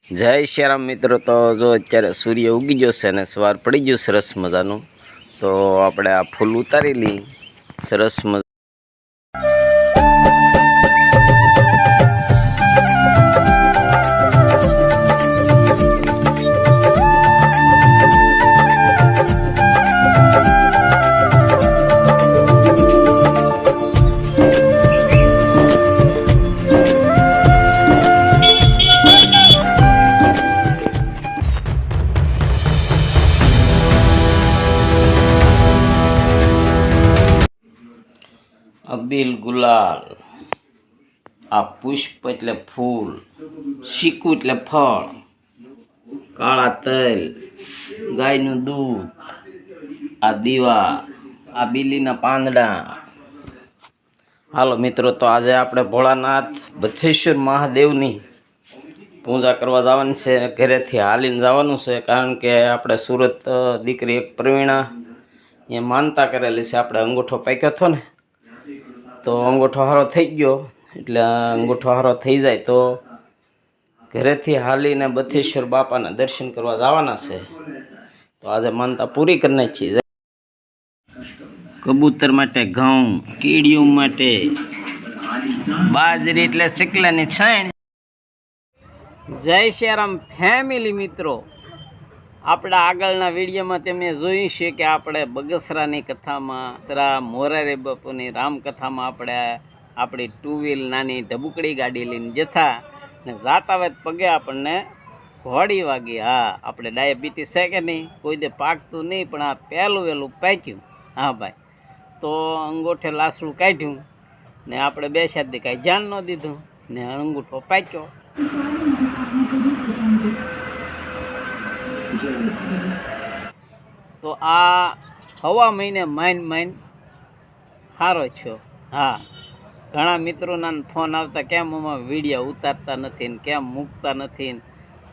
જય શ્રીરામ મિત્રો. તો જો અત્યારે સૂર્ય ઉગી ગયો છે અને સવાર પડી ગયું સરસ મજાનું. તો આપણે આ ફૂલ ઉતારી લઈ સરસ મજા. અબીલ ગુલાલ, આ પુષ્પ એટલે ફૂલ, શીકું એટલે ફળ, કાળા તલ, ગાયનું દૂધ, આ દીવા, આ બીલીના પાંદડા. હાલો મિત્રો, તો આજે આપણે ભોળાનાથ બથેશ્વર મહાદેવની પૂજા કરવા જવાની છે. ઘરેથી હાલીને જવાનું છે, કારણ કે આપણે સુરત દીકરી એક પ્રવીણા એ માનતા કરેલી છે. આપણે અંગૂઠો પાક્યો હતો ને, તો અંગૂઠો હારો થઈ ગયો. એટલે અંગૂઠો હારો થઈ જાય તો ઘરેથી હાલીને બથેશ્વર બાપાના દર્શન કરવા જવાના છે. તો આજે માનતા પૂરી કરી નાખી. કબૂતર માટે ઘઉં, કીડિયું માટે બાજરી એટલે ચકલાની છાણ. જય શ્રીરામ ફેમિલી મિત્રો, આપણા આગળના વિડીયોમાં તમે જોયું છે કે આપણે બગસરાની કથામાં મોરારી બાપુની રામકથામાં આપણે આપણી ટુ વ્હીલ નાની ઢબુકડી ગાડી લઈને જતા ને જાતા વેત પગે આપણને ઘોડી વાગી. હા, આપણે ડાયાબિટીસ છે કે નહીં, કોઈ દે પાકતું નહીં, પણ આ પહેલું વહેલું પાક્યું. હા ભાઈ, તો અંગૂઠે લાસડું કાઢ્યું ને આપણે બે શાદી કાંઈ ધ્યાન ન દીધું ને અંગૂઠો પાક્યો. તો આ હવા મહિને માઇન સારો છો. હા, ઘણા મિત્રોના ફોન આવતા, કેમ આમાં વિડીયો ઉતારતા નથી ને કેમ મૂકતા નથી,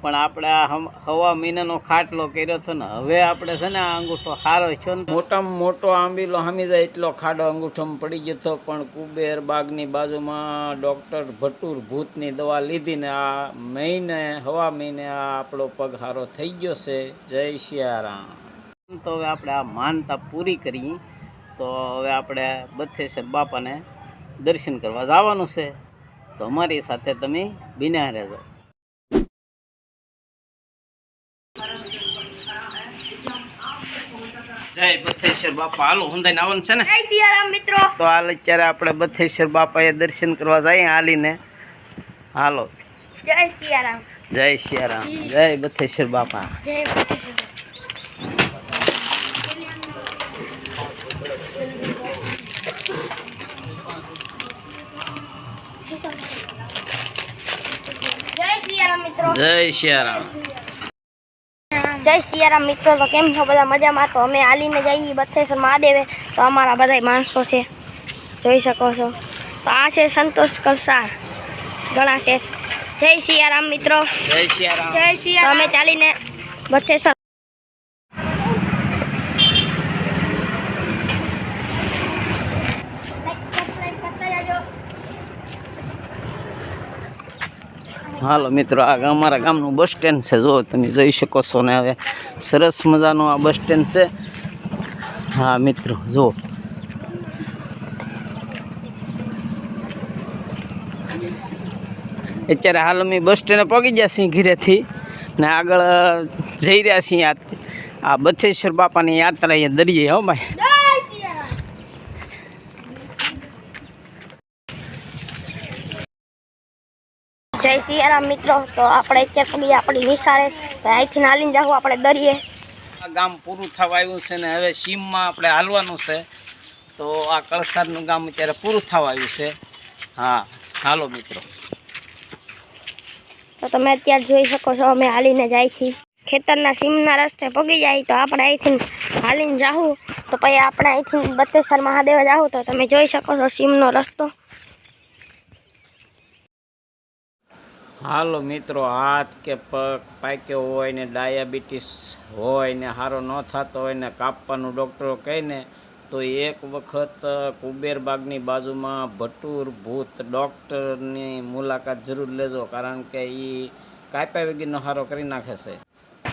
પણ આપણે આ હવા મહિનાનો ખાટલો કર્યો હતો ને, હવે આપણે છે ને આ અંગૂઠો સારો છો ને. મોટામાં મોટો આંબીલો હામી જાય એટલો ખાડો અંગૂઠામાં પડી ગયો હતો, પણ કુબેર બાગની બાજુમાં ડૉક્ટર ભટુર ભૂતની દવા લીધી ને આ મહિને હવા મહિને આ આપણો પગ સારો થઈ ગયો છે. જય સિયારામ. તો હવે આપણે આ માનતા પૂરી કરી, તો હવે આપણે બથેશ્વર બાપાને દર્શન કરવા જવાનું છે. તો અમારી સાથે તમે બિના રહેજો. જય બથેશ્વર બાપા. હાલો હુંદાઈને આવવાનું છે ને. જય સિયારામ મિત્રો. તો હાલ અત્યારે આપણે બથેશ્વર બાપાએ દર્શન કરવા જઈએ હાલીને. હાલો. જય સિયારામ. જય સિયારામ. જય બથેશ્વર બાપા. જય બથેશ્વર. જય સિયારામ મિત્રો. જય સિયારામ. જય સિયારામ મિત્રો. તો કેમ છો બધા? મજામાં? તો અમે હાલીને જઈએ બથેશ્વર મહાદેવે. તો અમારા બધા માણસો છે, જોઈ શકો છો. તો આ છે સંતોષ કલસાર ઘણા છે. જય સિયારામ મિત્રો. જય સિયારામ. જય સિયારામ. તો અમે ચાલીને બથેશ્વર. હાલો મિત્રો, આ અમારા ગામનું બસ સ્ટેન્ડ છે, જો તમે જોઈ શકો છો ને. હવે સરસ મજાનું આ બસ સ્ટેન્ડ છે. હા મિત્રો, જો અત્યારે હાલ અમે બસ સ્ટેન્ડે પહોંચી ગયા છીએ ઘરેથી ને આગળ જઈ રહ્યા છીએ આ બથેશ્વર બાપાની યાત્રા એ દરિયે. હો ભાઈ. જય સિયારામ મિત્રો. તો આપણે અત્યારે પગી આપણી નિશાળે, અહીંથી હાલીને જાવું આપણે દરિયે. આ ગામ પૂરું થવા આવ્યું છે ને હવે સીમમાં આપણે હાલવાનું છે. તો આ કળસારનું ગામ અત્યારે પૂરું થવા આવ્યું છે. હા, હાલો મિત્રો. તો તમે અત્યારે જોઈ શકો છો અમે હાલીને જાય છીએ. ખેતરના સીમના રસ્તે પગી જાય તો આપણે અહીંથી હાલીને જાવું. તો પછી આપણે અહીંથી બથેશ્વર મહાદેવ જાવું. તો તમે જોઈ શકો છો સીમનો રસ્તો. હાલો મિત્રો, હાથ કે પગ પાક્યો હોય ને ડાયાબિટીસ હોય ને સારો ન થતો હોય ને કાપવાનું ડૉક્ટરો કહીને, તો એક વખત કુબેરબાગની બાજુમાં ભટુર ભૂત ડૉક્ટરની મુલાકાત જરૂર લેજો, કારણ કે એ કાપ્યા વગરનો હારો કરી નાખે છે.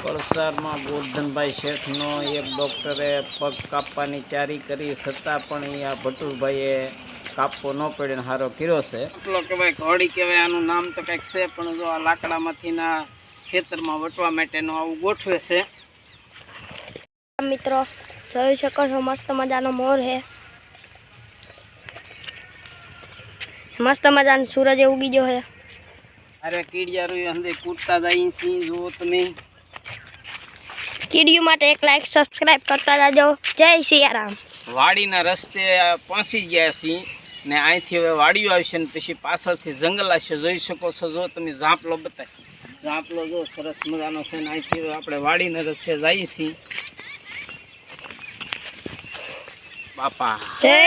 કળસારમાં ગોરધનભાઈ શેઠનો એક ડૉક્ટરે પગ કાપવાની ચારી કરી છતાં પણ આ ભટુરભાઈએ કાપવો ન પડે હારો કર્યો છે. એટલો કહેવાય ઘોડી કહેવાય, આનું નામ તો કંઈક છે, પણ જો આ લાકડામાંથી ના ખેતરમાં વટવા માટેનું આવું ગોઠવે છે. મિત્રો જોઈ શકો છો મસ્ત મજાનો મોર છે, મસ્ત મજાનો સૂરજ ઉગી ગયો છે. અરે કીડિયારું અંદર કૂદતા જાય છે, જુઓ તમે. કીડિયું માટે એક લાઈક સબસ્ક્રાઇબ કરતા જાજો. જય સિયારામ. વાડીના રસ્તે પહોંચી ગયા છીએ ને અહીંથી હવે વાડીઓ આવશે ને પછી પાછળથી જંગલ આવશે. જોઈ શકો છો, જો તમે ઝાંપલો બતાવી, ઝાંપલો જો સરસ મજાનો છે ને અહીંથી હવે આપણે વાડીના રસ્તે જઈએ છીએ. બાપા જય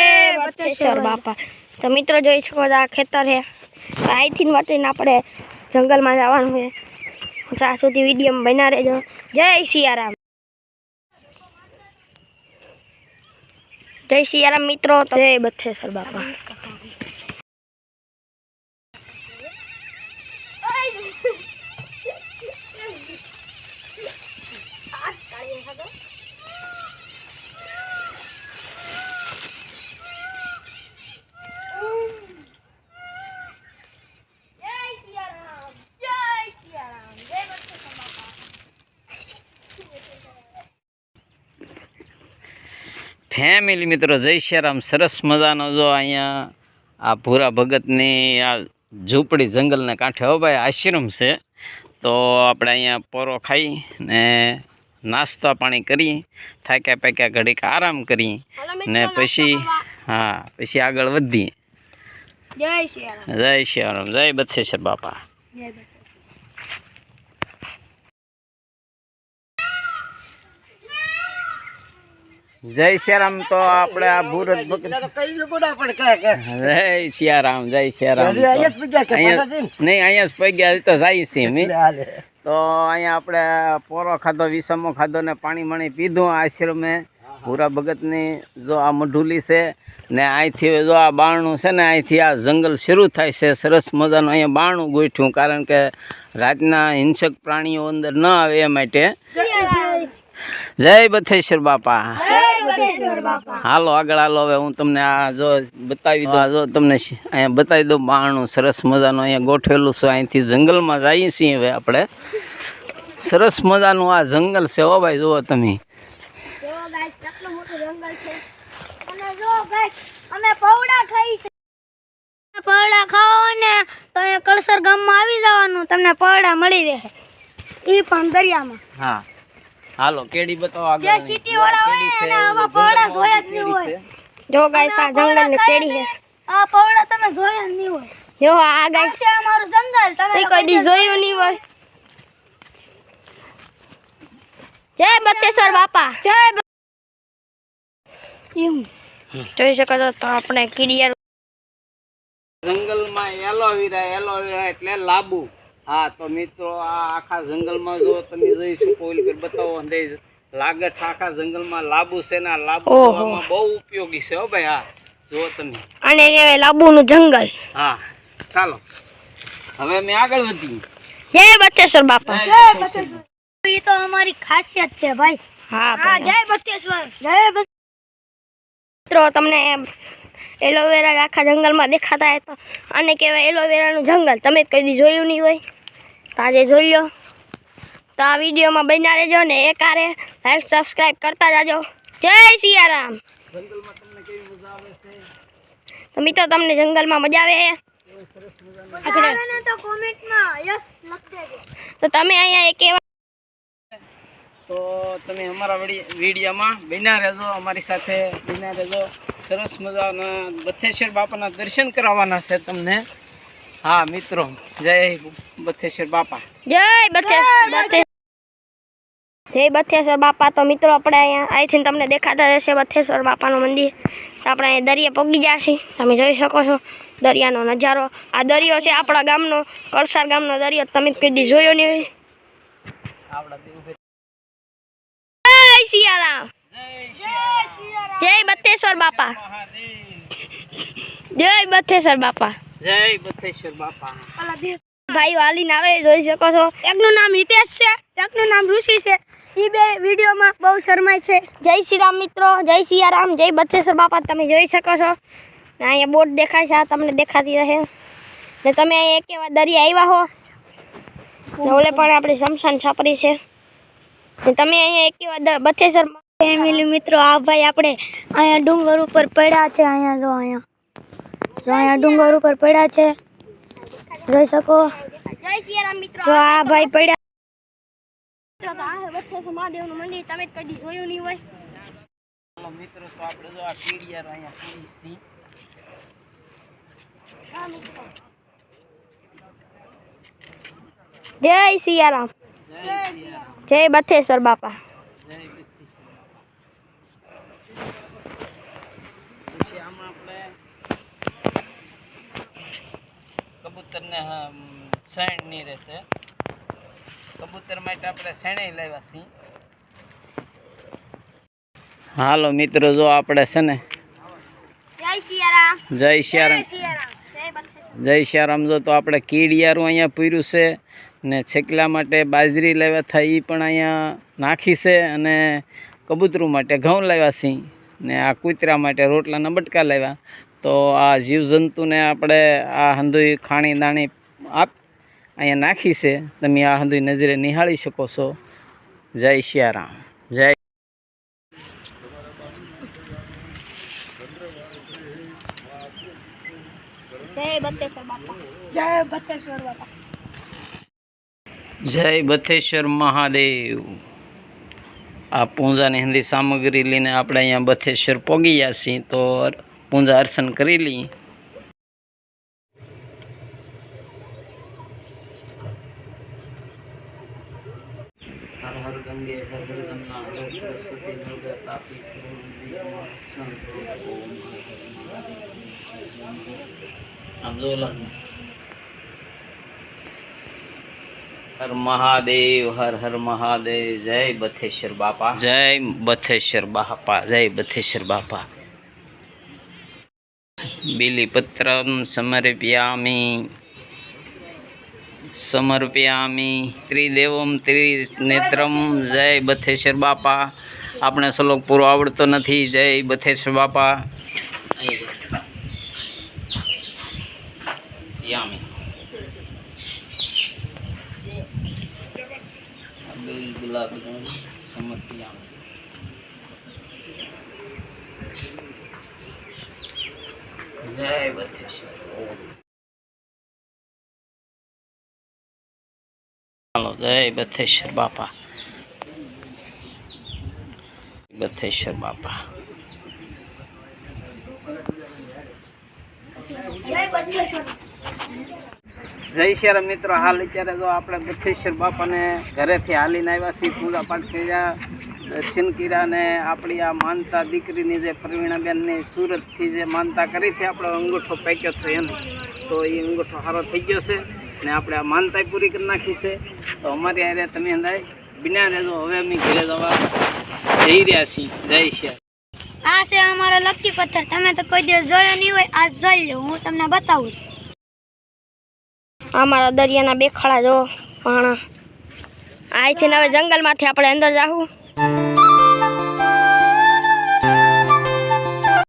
બટેશ્વર બાપા. તો મિત્રો જોઈ શકો છો આ ખેતર છે, અહીંથી વટીને આપણે જંગલમાં જવાનું છે. ત્યાં સુધી વિડીયોમાં બના રહેજો. જય સિયારામ. જય સિયારામ મિત્રો. તો જય બટેશ્વર બાપા. ફેમિલી મિત્રો જય શ્રીરામ. સરસ મજાનો જો અહીંયા આ ભૂરા ભગતની આ ઝૂંપડી જંગલને કાંઠે હો ભાઈ આશ્રમ છે. તો આપણે અહીંયા પોરો ખાઈ ને નાસ્તા પાણી કરી, થાક્યા પાક્યા ઘડીક આરામ કરી ને પછી પછી આગળ વધીએ. જય સિયારામ. જય શ્રીરામ. જય બથેશ્વર બાપા. જય શ્રીરામ. તો આપણે આ ભૂરત જય શ્રીરામ. જય શ્રીરામ. નહીં અહીંયા જ પગ્યા તો જાય છે અમે. તો અહીંયા આપણે પોરો ખાધો, વિસામો ખાધો ને પાણી મણી પીધું આશ્રમે. ભૂરા ભગતની જો આ મઢુલી છે ને અહીંથી જો આ બારણું છે ને અહીંથી આ જંગલ શરૂ થાય છે. સરસ મજાનું અહીંયા બારણું ગોઠ્યું, કારણ કે રાતના હિંસક પ્રાણીઓ અંદર ન આવે એ માટે. જય બથેશ્વર બાપા. હાલો આગળ હાલો. હવે હું તમને આ જો બતાવી દઉં, જો તમને અહીંયા બતાવી દઉં બારણું સરસ મજાનું અહીંયા ગોઠવેલું છે. અહીંથી જંગલમાં જઈએ છીએ હવે આપણે. સરસ મજાનું આ જંગલ છે હો ભાઈ, જુઓ તમે. પૌડા ખાઓ ને તો અહીંયા કળસર ગામમાં આવી જવાનું, તમને પૌડા મળી રહે, એ પણ દરિયામાં. હા હાલો કેડી બતાવો આગળ. જે સિટી વાળા હોય ને આવા પૌડા જોયા જ નહીં હોય. જો ગાઈસ આ જંગલની કેડી છે, આ પૌડા તમે જોયા જ નહીં હોય. જો આ ગાઈસ છે અમારું જંગલ, તમે કોઈ દી જોયું નહીં હોય. જય બટેશ્વર બાપા. જય જોઈ શકો છો. તો આપણે કીડિયા જંગલમાં એલોવેરા એટલે લાંબુ. હા તો મિત્રો આ આખા જંગલમાં જો તમે જોઈ શકો, બતાવો લાગત આખા જંગલમાં લાંબુ છે ને. લાંબુ જોવામાં બહુ ઉપયોગી છે હો ભાઈ. હા જુઓ તમે, આને કહેવાય લાંબુનું જંગલ. હા ચાલો હવે અમે આગળ વધી. જય બટેશ્વર બાપા. જય બટેશ્વર. એ તો અમારી ખાસિયત છે ભાઈ. હા જય બટેશ્વર. જય મિત્રો તમને એલોવેરા આખા જંગલમાં દેખાતા હોય તો આને કહેવાય એલોવેરાનું જંગલ. તમે કઈ દી જોયું નહીં હોય તો આજે જોઈ લો. તો આ વિડીયોમાં બન્યા રહેજો ને એકારે લાઈક સબસ્ક્રાઈબ કરતા જાજો. જય સિયારામ. તો મિત્રો તમને જંગલમાં મજા આવે તો તમે અહીંયા એક એવા તો તમે અમારા વિડીયોમાં બન્યા રહેજો, અમારી સાથે બન્યા રહેજો. સરસ મજાના બથેશ્વર બાપાના દર્શન કરાવવાના છે તમને. હા મિત્રો જય બથેશ્વર બાપા. જય બથેશ્વર બાપા. તો મિત્રો આપણે અહીંથી તમને દેખાતા રહેશે બથેશ્વર બાપાનું મંદિર. તો આપણે અહીંયા દરિયા પહોંચી ગયા છીએ, તમે જોઈ શકો છો દરિયાનો નજારો. આ દરિયો છે આપણા ગામનો, કળસાર ગામનો દરિયો. તમે કદી જોયો નહીં હોય. જય સિયારામ. જય બથેશ્વર બાપા. જય બથેશ્વર બાપા. જય બથેશ્વર બાપા. ભાઈઓ હાલીને આવે જોઈ શકો છો. એકનું નામ હિતેશ છે, એકનું નામ ઋષિ છે. એ બે વિડીયોમાં બહુ શરમાય છે. જય શ્રી રામ મિત્રો, જય સિયારામ, જય બથેશ્વર બાપા. તમે જોઈ શકો છો ને અહીંયા બોટ દેખાય છે, આ તમને દેખાતી રહે ને. તમે અહીંયા એક એવા દરિયા આવ્યા હો ને ઓલે પણ આપણી શમશાન છાપરી છે ને. તમે અહીંયા એક એવા બથેશ્વર ફેમિલી મિત્રો, આ ભાઈ આપણે અહીંયા ડુંગર ઉપર પડ્યા છે. અહીંયા જો અહીંયા ડુંગર ઉપર પડ્યા છે, જોઈ શકો. જય સિયારામ મિત્રો. જો આ ભાઈ પડ્યા મિત્રો, તો આ બથેશ્વર મહાદેવનું મંદિર તમે કદી જોયું નહીં હોય. ચાલો મિત્રો, તો આપણે જો આ કીડિયાર અહીંયા પૂરી સી. જય સિયારામ, જય બથેશ્વર બાપા. પછી આમાં આપણે કબૂતરને શેણ ની રહેશે. કબૂતર માટે આપણે શેણે લાવ્યા છીએ. હાલો મિત્રો, જો આપણે છે ને જય સિયારામ, જય સિયારામ, જય સિયારામ. જો તો આપણે કીડિયારું અહીંયા પૂર્યું છે ને છેકલા માટે બાજરી લાવ્યા હતા, એ પણ અહીંયા નાખી છે. અને કબૂતરું માટે ઘઉં લાવ્યા છીએ ને આ કૂતરા માટે રોટલાના બટકા લાવ્યા. તો આ જીવજંતુને આપણે આ હંધુઈ ખાણી દાણી અહીંયા નાખી છે. તમે આ હંધુઈ નજરે નિહાળી શકો છો. જય સિયારામ, જય જય બથેશ્વર બાપા, જય બથેશ્વર બાપા, જય બથેશ્વર મહાદેવ. આ પૂજાની હિન્દી સામગ્રી લઈને આપણે અહીંયા બથેશ્વર પહોંચી ગયા છીએ. તો પૂજા અર્ચન કરી લઈએ. હર હર ગંગે હર હર જમના હર સરસ્વતી નર્મદા તાપી હર મહાદેવ, હર હર મહાદેવ. જય બથેશ્વર બાપા, જય બથેશ્વર બાપા, જય બથેશ્વર બાપા. બીલીપત્રમ સમર્પયામિ ત્રિદેવમ ત્રિનેત્રમ. જય બથેશ્વર બાપા. આપણે શ્લોક પૂરો આવડતો નથી. જય બથેશ્વર બાપા. યામી ગુલાબ સમર્પયામિ. જય બથેશ્વર. ચાલો, જય બથેશ્વર બાપા, બથેશ્વર બાપા. જય બથેશ્વર. જય સિયારામ મિત્રો. હાલ અત્યારે જો આપણે બથેશ્વર બાપાને ઘરેથી હાલીને આવ્યા છીએ. પૂજા પાઠ કર્યા, દર્શન કર્યા ને આપણી આ માનતા દીકરીની જે પ્રવીણાબેનની સુરતથી જે માનતા કરી હતી, આપણો અંગૂઠો પાક્યો હતો એને, તો એ અંગૂઠો સારો થઈ ગયો છે ને આપણે આ માનતા પૂરી કરી નાખી છે. તો અમારી આરે તમે અંદાજ બિના રહેજો. હવે અમે ઘરે જવા જઈ રહ્યા છીએ. જય સિયારામ. આ છે અમારો લકી પથ્થર. તમે તો કોઈ દિવસ જોયો નહીં હોય, આજ જોઈ લો, હું તમને બતાવું છું. અમારા દરિયાના બે ખાડા જો પાણા આ છે ને. હવે જંગલમાંથી આપણે અંદર જાવું.